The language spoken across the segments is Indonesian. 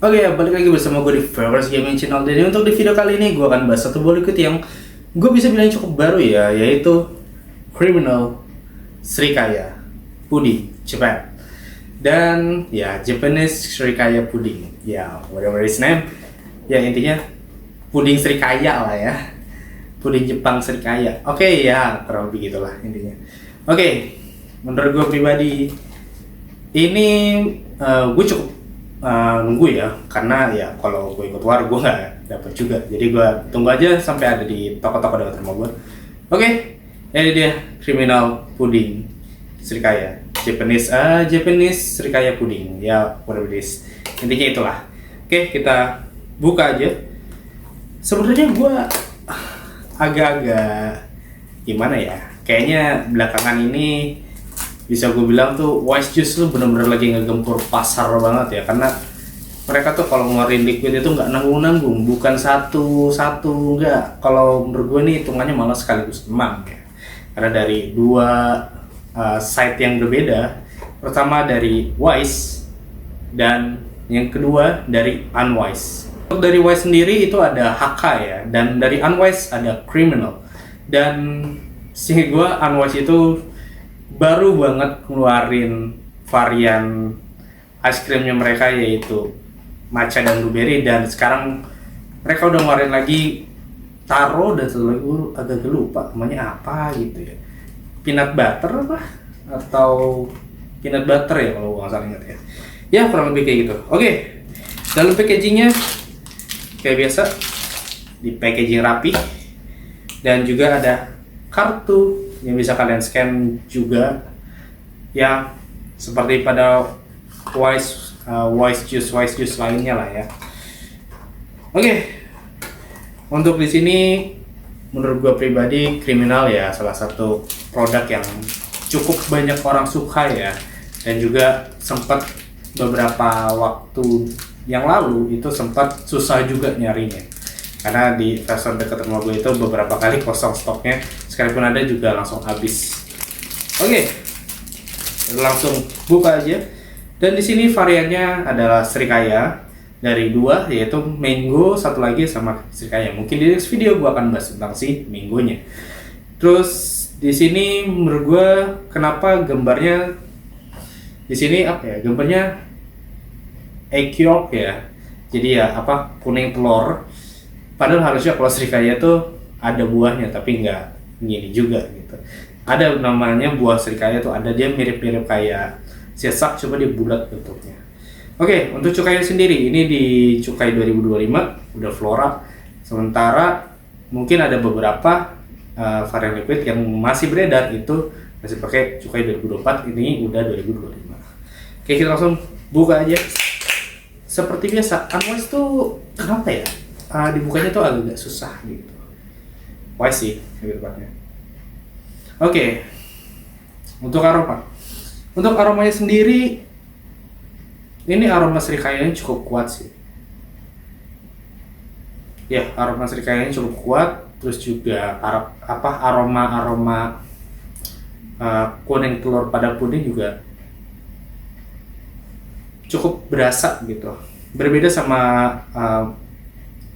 Oke, balik lagi bersama gue di Favors Gaming Channel. Jadi untuk di video kali ini gue akan bahas satu buah liquid yang gue bisa bilang cukup baru ya, yaitu Criminal Srikaya Pudding Japan. Dan ya, Japanese Srikaya Pudding, ya whatever its name. Ya intinya puding Srikaya lah ya, puding Jepang Srikaya. Oke ya, kurang lebih gitulah intinya. Oke, menurut gue pribadi ini gue cukup nunggu ya, karena ya kalau gue ikut war gue nggak dapet juga, jadi gue tunggu aja sampai ada di toko-toko dekat rumah gue. Oke, ini dia Criminal Pudding Srikaya Japanese Srikaya Pudding, ya whatever it is, intinya itulah. Oke, kita buka aja. Sebenarnya gue agak-agak gimana ya, kayaknya belakangan ini bisa gue bilang tuh Wise Juice tuh bener-bener lagi ngegempur pasar banget ya, karena mereka tuh kalau ngeluarin liquid itu nggak nanggung-nanggung, bukan satu-satu, nggak. Kalau menurut gue nih hitungannya malah sekaligus teman ya, karena dari dua site yang berbeda. Pertama dari Wise dan yang kedua dari Unwise. Untuk dari Wise sendiri itu ada HK ya, dan dari Unwise ada Criminal. Dan sehingga gue Unwise itu baru banget ngeluarin varian ice creamnya mereka, yaitu matcha dan blueberry, dan sekarang mereka udah ngeluarin lagi taro dan satu lagi gue agak lupa namanya apa gitu ya, peanut butter apa atau peanut butter ya kalau gue nggak salah ingat ya kurang lebih kayak gitu. Oke, dalam packagingnya kayak biasa di packaging rapi, dan juga ada kartu yang bisa kalian scan juga ya, seperti pada Wise Juice lainnya lah ya. Oke, untuk di sini menurut gue pribadi Criminal ya salah satu produk yang cukup banyak orang suka ya, dan juga sempat beberapa waktu yang lalu itu sempat susah juga nyarinya, karena di restoran dekat rumah gue itu beberapa kali kosong stoknya, sekalipun ada juga langsung habis. Oke, langsung buka aja. Dan di sini variannya adalah Srikaya dari dua, yaitu mango, satu lagi sama Srikaya. Mungkin di next video gue akan bahas tentang si mangonya. Terus di sini menurut gue kenapa gambarnya di sini apa ya, gambarnya egg yolk ya, jadi ya apa, kuning telur. Padahal harusnya kalau Srikaya tuh ada buahnya, tapi nggak gini juga gitu. Ada namanya buah Srikaya tuh, ada dia mirip-mirip kayak sesak, coba dia bulat bentuknya. Oke, untuk cukainya sendiri ini di cukai 2025 udah Flora. Sementara mungkin ada beberapa varian liquid yang masih beredar itu masih pakai cukai 2024, ini udah 2025. Oke, kita langsung buka aja. Seperti biasa, Unwise tuh kenapa ya? Dibukanya tuh agak susah gitu. Wise sih lebih tepatnya. Oke, untuk aroma. Untuk aromanya sendiri, ini aroma Srikayanya cukup kuat sih. Ya, aroma Srikayanya cukup kuat. Terus juga aroma kuning telur pada puding juga cukup berasa gitu. Berbeda sama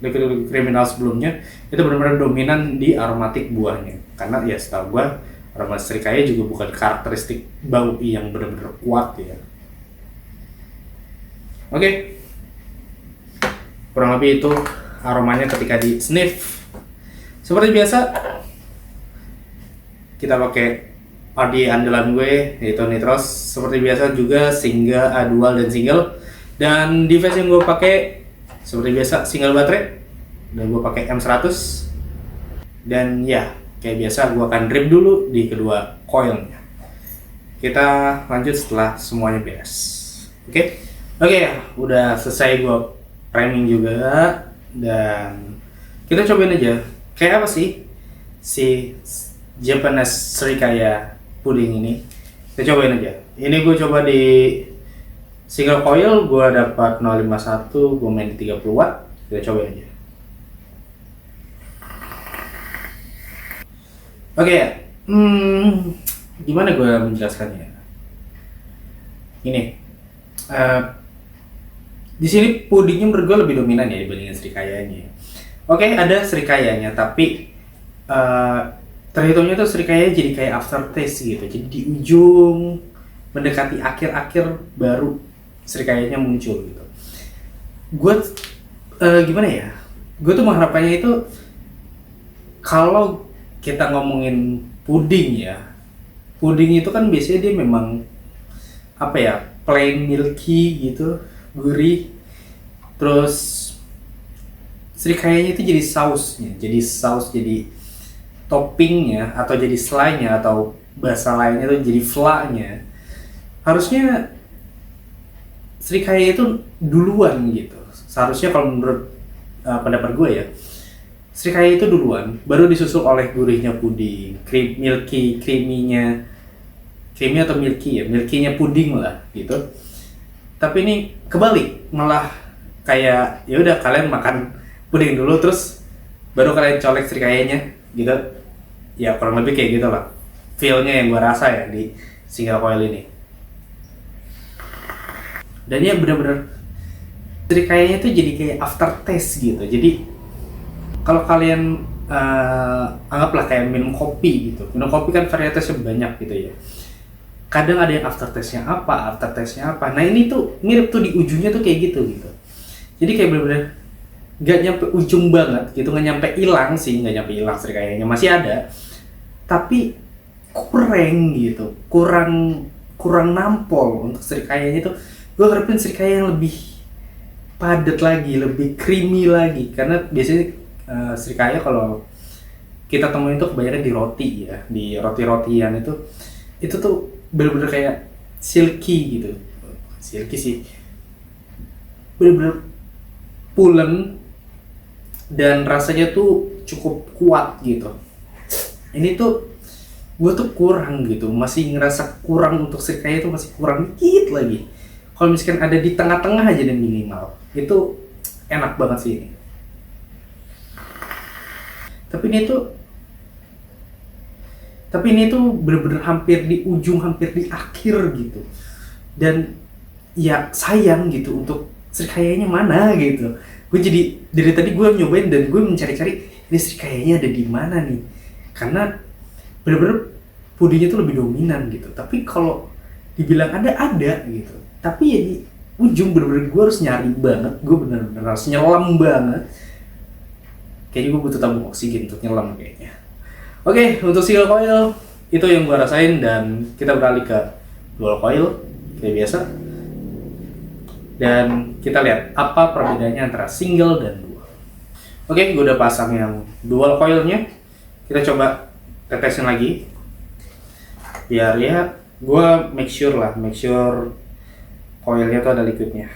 liquid Criminal sebelumnya, itu benar-benar dominan di aromatik buahnya, karena ya setahu gua aroma Srikaya juga bukan karakteristik bau yang benar-benar kuat ya. Oke, kurang lebih itu aromanya ketika di sniff. Seperti biasa kita pakai RD andalan gue, yaitu Nitros. Seperti biasa juga single, dual dan single. Dan device yang gue pakai seperti biasa single baterai, dan gue pakai M100. Dan ya kayak biasa gue akan drip dulu di kedua coilnya. Kita lanjut setelah semuanya beres. Oke, udah selesai gue priming juga, dan kita cobain aja kayak apa sih si Japanese Srikaya Pudding ini. Kita cobain aja. Ini gue coba di single coil, gue dapat 051, gue main di 30 watt. Kita cobain aja. Oke, gimana gue menjelaskannya? Ini Di sini pudingnya menurut gue lebih dominan ya dibandingin srikayanya. Oke, ada srikayanya, tapi eh, terhitungnya tuh srikaya jadi kayak aftertaste gitu. Jadi di ujung mendekati akhir-akhir baru srikayanya muncul gitu. Gue gimana ya? Gue tuh mengharapkannya itu kalau kita ngomongin puding ya, puding itu kan biasanya dia memang apa ya, plain milky gitu, gurih. Terus srikayanya itu jadi sausnya, jadi toppingnya atau jadi selainya atau bahasa lainnya itu jadi flanya. Harusnya srikaya itu duluan gitu. Seharusnya kalau menurut pendapat gue ya, srikaya itu duluan, baru disusul oleh gurihnya puding, creamy atau milky ya, milky-nya puding lah gitu. Tapi ini kebalik, malah kayak ya udah kalian makan puding dulu terus baru kalian colek srikayanya gitu. Ya kurang lebih kayak gitu lah feel-nya yang gue rasa ya di single coil ini. Dan ya bener-bener srikayanya tuh jadi kayak aftertaste gitu. Jadi kalau kalian anggaplah kayak minum kopi gitu. Minum kopi kan varietasnya banyak gitu ya. Kadang ada yang aftertaste-nya apa. Nah ini tuh mirip tuh di ujungnya tuh kayak gitu. Jadi kayak bener-bener gak nyampe ujung banget gitu, gak nyampe hilang srikayanya, masih ada. Tapi kurang gitu, kurang nampol untuk srikayanya itu. Gue harapin srikaya yang lebih padat lagi, lebih creamy lagi. Karena biasanya srikaya kalau kita temuin tuh kebanyakan di roti ya, di roti-rotian itu tuh bener-bener kayak silky gitu. Silky sih, bener-bener pulen dan rasanya tuh cukup kuat gitu. Ini tuh gue tuh kurang gitu, masih ngerasa kurang untuk srikaya itu, masih kurang dikit lagi. Kalau misalkan ada di tengah-tengah aja dan minimal, itu enak banget sih ini. Tapi ini tuh bener-bener hampir di ujung, hampir di akhir gitu. Dan ya sayang gitu untuk srikayanya mana gitu. Gue jadi dari tadi gue nyobain dan gue mencari-cari ini srikayanya ada di mana nih. Karena bener-bener pudingnya tuh lebih dominan gitu. Tapi kalau dibilang ada gitu. Tapi ya di ujung bener-bener gue harus nyari banget. Gue bener-bener harus nyelam banget. Kayaknya gue butuh tabung oksigen untuk nyelam kayaknya. Oke, untuk single coil itu yang gue rasain, dan kita beralih ke dual coil kayak biasa. Dan kita lihat apa perbedaannya antara single dan dual. Oke, gue udah pasang yang dual coilnya. Kita coba tetesin lagi. Biar ya, gue make sure coilnya tuh ada liquidnya.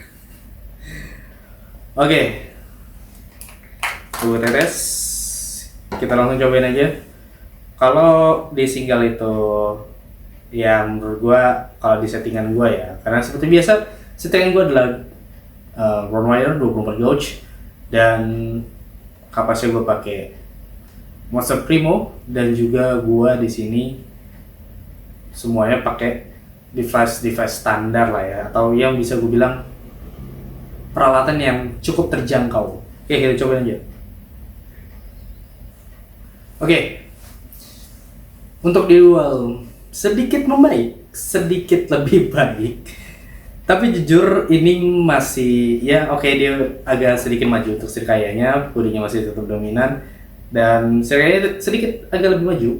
Oke, gue tetes. Kita langsung cobain aja. Kalau di single itu, yang menurut gue kalau di settingan gue ya, karena seperti biasa settingan gue adalah Ron Wire 24 gauge, dan kapasnya gue pakai Monster Primo, dan juga gue di sini semuanya pakai device standar lah ya, atau yang bisa gue bilang peralatan yang cukup terjangkau. Oke, kita coba aja. Oke. Untuk di dual sedikit membaik, sedikit lebih baik. Tapi jujur ini masih ya oke, dia agak sedikit maju untuk srikayanya, pudingnya masih tetap dominan, dan srikayanya sedikit agak lebih maju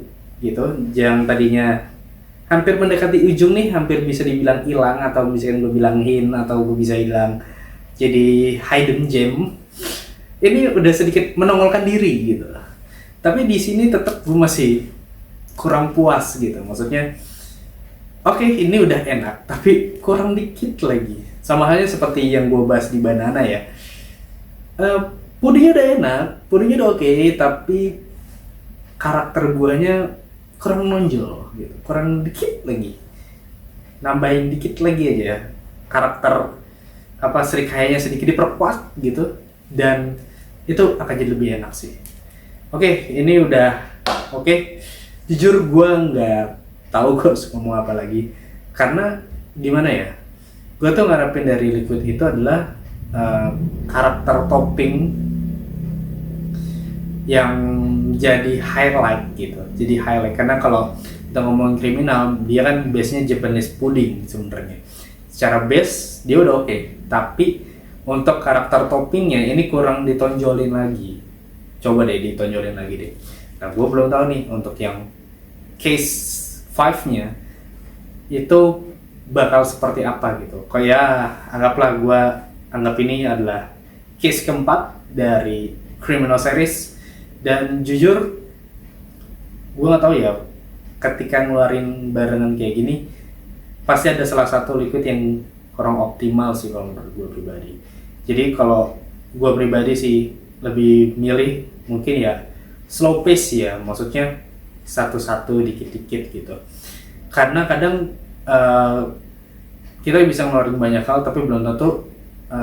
gitu. Yang tadinya hampir mendekati ujung nih, hampir bisa dibilang hilang, atau misalkan gue bilang hint, atau gue bisa bilang jadi hidden gem. Ini udah sedikit menongolkan diri gitu. Tapi di sini tetap gue masih kurang puas gitu, maksudnya oke, ini udah enak tapi kurang dikit lagi. Sama halnya seperti yang gue bahas di banana ya, pudingnya udah enak, pudingnya udah oke, tapi karakter guanya kurang menonjol gitu, kurang dikit lagi, nambahin dikit lagi aja karakter srikayanya sedikit diperkuat gitu, dan itu akan jadi lebih enak sih. Oke, ini udah oke. Jujur gue nggak tahu gue harus ngomong apa lagi, karena gimana ya, gue tuh ngarepin dari liquid itu adalah karakter topping yang jadi highlight gitu. Jadi highlight karena kalau kita ngomongin kriminal, dia kan base-nya Japanese pudding sebenarnya. Secara base dia udah oke, tapi untuk karakter toppingnya ini kurang ditonjolin lagi. Coba deh ditonjolin lagi deh. Nah, gue belum tahu nih untuk yang case 5-nya itu bakal seperti apa gitu. Kayak anggaplah gue anggap ini adalah case keempat dari criminal series, dan jujur gue nggak tahu ya, ketika ngeluarin barengan kayak gini pasti ada salah satu liquid yang kurang optimal sih kalau menurut gue pribadi. Jadi kalau gue pribadi sih lebih milih mungkin ya slow pace ya, maksudnya satu-satu dikit-dikit gitu. Karena kadang kita bisa ngeluarin banyak hal tapi belum tentu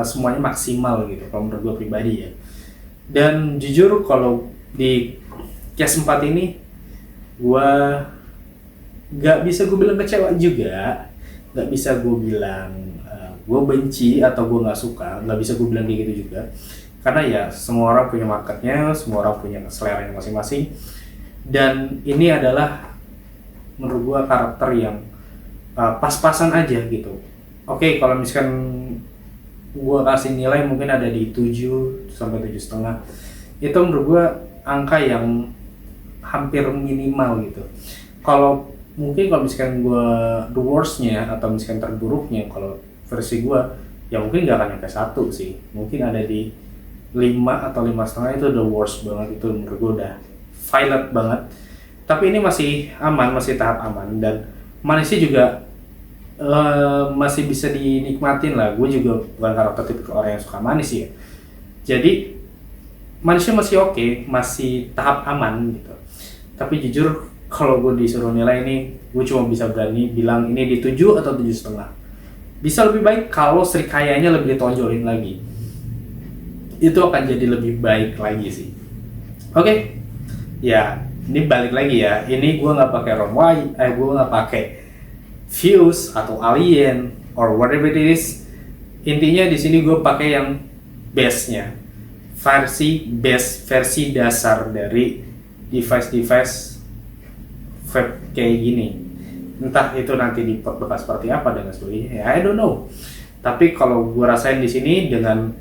semuanya maksimal gitu kalau menurut gue pribadi ya. Dan jujur kalau di case 4 ini gue gak bisa gue bilang kecewa juga, gak bisa gue bilang gue benci atau gue gak suka, gak bisa gue bilang kayak gitu juga. Karena ya semua orang punya marketnya, semua orang punya selera masing-masing, dan ini adalah menurut gue karakter yang pas-pasan aja gitu. Oke, kalau misalkan gue kasih nilai mungkin ada di 7 sampai 7,5, itu menurut gue angka yang hampir minimal gitu. Kalau mungkin kalau misalkan gue the worst-nya atau misalkan terburuknya, kalau versi gue ya mungkin gak akan nyampe 1 sih, mungkin ada di 5 atau 5,5. Itu the worst banget, itu menurut gue udah violet banget. Tapi ini masih aman, masih tahap aman, dan manisnya juga masih bisa dinikmatin lah. Gue juga bukan karakter tipe orang yang suka manis ya, jadi manisnya masih oke, masih tahap aman gitu. Tapi jujur kalau gue disuruh nilai ini, gue cuma bisa berani bilang ini di 7 atau 7,5. Bisa lebih baik kalau Srikayanya lebih ditonjolin lagi, itu akan jadi lebih baik lagi sih. Oke. Ya ini balik lagi ya, ini gue nggak pakai gue nggak pakai Fuse atau Alien or whatever it is. Intinya di sini gue pakai yang base-nya, versi dasar dari device vape kayak gini. Entah itu nanti di bekas seperti apa dan sebagainya, ya I don't know. Tapi kalau gue rasain di sini dengan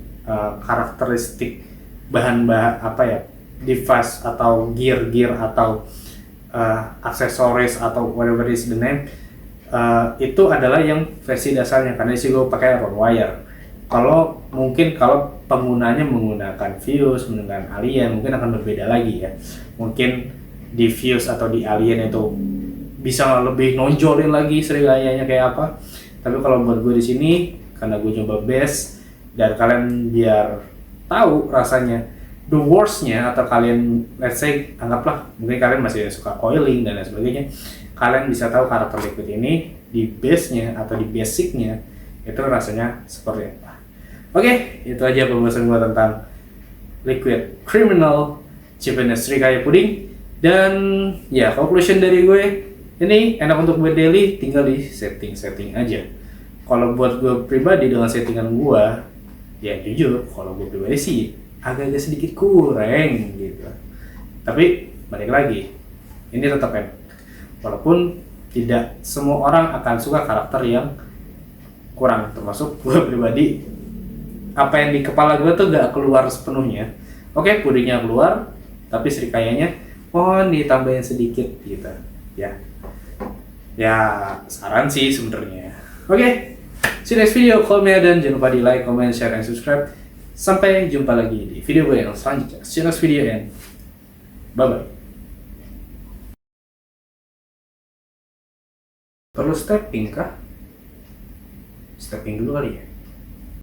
karakteristik bahan-bahan apa ya, device atau gear atau aksesoris atau whatever is the name, itu adalah yang versi dasarnya, karena sih gue pakai round wire. Kalau penggunanya menggunakan Fuse, menggunakan Alien, mungkin akan berbeda lagi ya. Mungkin di Fuse atau di Alien itu bisa lebih nonjolin lagi Srikayanya kayak apa. Tapi kalau buat gue di sini, karena gue coba base dan kalian biar tahu rasanya the worst-nya, atau kalian let's say anggaplah mungkin kalian masih suka coiling dan lain sebagainya, kalian bisa tahu karakter liquid ini di base-nya atau di basic-nya itu rasanya seperti apa. Oke, itu aja pembahasan gue tentang liquid criminal Japanese Srikaya pudding. Dan ya conclusion dari gue, ini enak untuk buat daily, tinggal di setting aja. Kalau buat gue pribadi dengan settingan gue, ya jujur kalau gue pribadi sih agak-agak sedikit kurang gitu. Tapi balik lagi, ini tetap enak. Walaupun tidak semua orang akan suka karakter yang kurang, termasuk gue pribadi. Apa yang di kepala gue tuh gak keluar sepenuhnya. Oke, pudingnya keluar, tapi Srikayanya ditambahin sedikit gitu ya. Ya saran sih sebenarnya. Oke, see you next video. Kalau dan jangan lupa di like, comment, share, and subscribe. Sampai jumpa lagi di video gue yang selanjutnya. See you next video and bye bye. Perlu stepping kah? Stepping dulu kali ya.